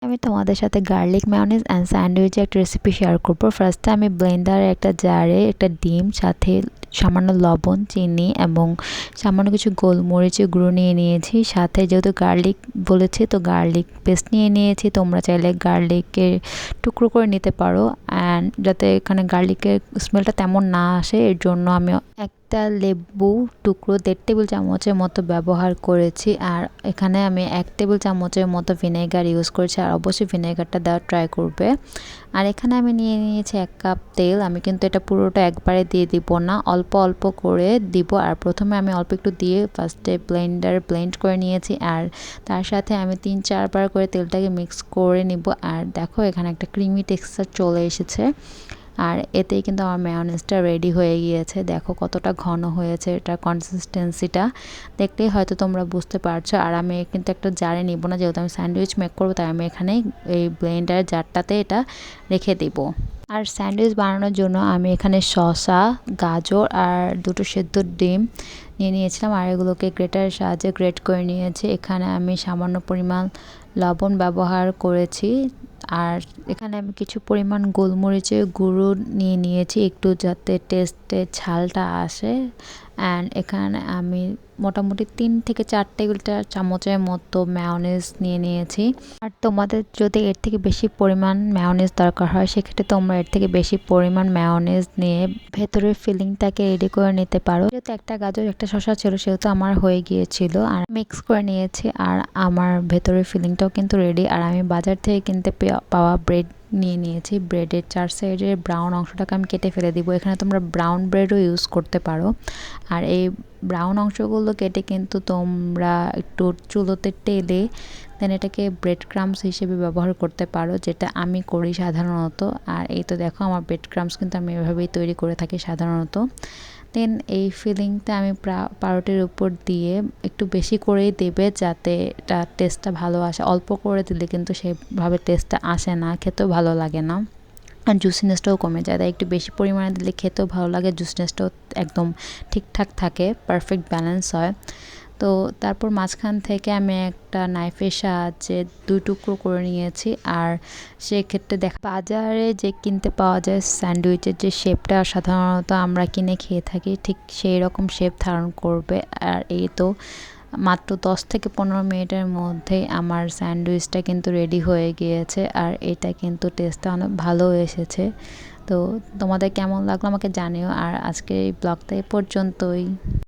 আমি তোমাদের সাথে গার্লিক মেয়োনিজ অ্যান্ড স্যান্ডউইচের একটা রেসিপি শেয়ার করব। ফার্স্টে আমি ব্লেন্ডারে একটা জারে একটা ডিম, সাথে সামান্য লবণ, চিনি এবং সামান্য কিছু গোলমরিচের গুঁড়ো নিয়ে নিয়েছি। সাথে যেহেতু গার্লিক বলেছি তো গার্লিক পেস্ট নিয়ে নিয়েছি। তোমরা চাইলে গার্লিকের টুকরো করে নিতে পারো, অ্যান্ড যাতে এখানে গার্লিকের স্মেলটা তেমন না আসে এর জন্য আমি একটা লেবু টুকরো 1.5 টেবিল চামচের মতো ব্যবহার করেছি। আর এখানে আমি 1 টেবিল চামচের মতো ভিনেগার ইউজ করেছি, আর অবশ্যই ভিনেগারটা দেওয়ার ট্রাই করবে। আর এখানে আমি নিয়ে নিয়েছি 1 কাপ তেল। আমি কিন্তু এটা পুরোটা একবারে দিয়ে দিব না, অল্প অল্প করে দিব। আর প্রথমে আমি অল্প একটু দিয়ে ফার্স্টে ব্লেন্ড করে নিয়েছি, আর তার সাথে আমি 3-4 বার করে তেলটাকে মিক্স করে নিব। আর দেখো এখানে একটা ক্রিমি টেক্সচার চলে এসেছে, আর এতেই কিন্তু আমার মেয়োনিজটা রেডি হয়ে গিয়েছে। দেখো কতটা ঘন হয়েছে, এটার কনসিস্টেন্সিটা দেখলেই হয়তো তোমরা বুঝতে পারছো। আর আমি কিন্তু একটা জারে নিব না, যেহেতু আমি স্যান্ডউইচ মেক করবো, তাই আমি এখানে এই ব্লেন্ডার জারটাতে এটা রেখে দিব। আর স্যান্ডউইচ বানানোর জন্য আমি এখানে শসা, গাজর আর 2টো সেদ্ধ ডিম নিয়ে নিয়েছিলাম, আর এগুলোকে গ্রেটারের সাহায্যে গ্রেট করে নিয়েছি। এখানে আমি সামান্য পরিমাণ লবণ ব্যবহার করেছি, আর এখানে আমি কিছু পরিমাণ গোলমরিচের গুঁড়ো নিয়ে নিয়েছি একটু, যাতে টেস্টে ঝালটা আসে। অ্যান্ড এখানে আমি মোটামুটি 3 থেকে 4 টেবিল চামচের মতো মেয়োনিজ নিয়ে নিয়েছি। আর তোমাদের যদি এর থেকে বেশি পরিমাণ মেয়োনিজ দরকার হয়, সেক্ষেত্রে তোমরা এর থেকে বেশি পরিমাণ মেয়োনিজ নিয়ে ভেতরের ফিলিংটাকে রেডি করে নিতে পারো। যেহেতু একটা গাজর একটা শসা ছিল, সেহেতু আমার হয়ে গিয়েছিল, আর মিক্স করে নিয়েছি। আর আমার ভেতরের ফিলিংটাও কিন্তু রেডি। আর আমি বাজার থেকে কিনতে পাওয়া ব্রেড নিয়ে নিয়েছি। ব্রেডের 4 সাইডের ব্রাউন অংশটাকে আমি কেটে ফেলে দিব। এখানে তোমরা ব্রাউন ব্রেডও ইউজ করতে পারো। আর এই ব্রাউন অংশগুলো কেটে কিন্তু তোমরা একটু চুলোতে টেলে দেন এটাকে ব্রেড ক্রামস হিসেবে ব্যবহার করতে পারো, যেটা আমি করি সাধারণত। আর এই তো দেখো আমার ব্রেড ক্রামস কিন্তু আমি এভাবেই তৈরি করে থাকি সাধারণত। দেন এই ফিলিংটা আমি পাউরুটির উপর দিয়ে একটু বেশি করেই দেবে, যাতে এটা টেস্টটা ভালো আসে। অল্প করে দিলে কিন্তু সেভাবে টেস্টটা আসে না, খেতেও ভালো লাগে না, আর জুসিনেসটাও কমে যায়। তাই একটু বেশি পরিমাণে দিলে খেতেও ভালো লাগে, জুসিনেসটাও একদম ঠিকঠাক থাকে, পারফেক্ট ব্যালেন্স হয়। তো তারপর মাঝখান থেকে আমি একটা নাইফের সাহায্যে 2 টুকরো করে নিয়েছি। আর সেক্ষেত্রে বাজারে যে কিনতে পাওয়া যায় স্যান্ডউইচের যে শেপটা সাধারণত আমরা কিনে খেয়ে থাকি, ঠিক সেই রকম শেপ ধারণ করবে। আর এই তো মাত্র 10 থেকে 15 মিনিটের মধ্যেই আমার স্যান্ডউইচটা কিন্তু রেডি হয়ে গিয়েছে। আর এটা কিন্তু টেস্টটা অনেক ভালো এসেছে। তো তোমাদের কেমন লাগলো আমাকে জানিও। আর আজকের এই ব্লগটা এ পর্যন্তই।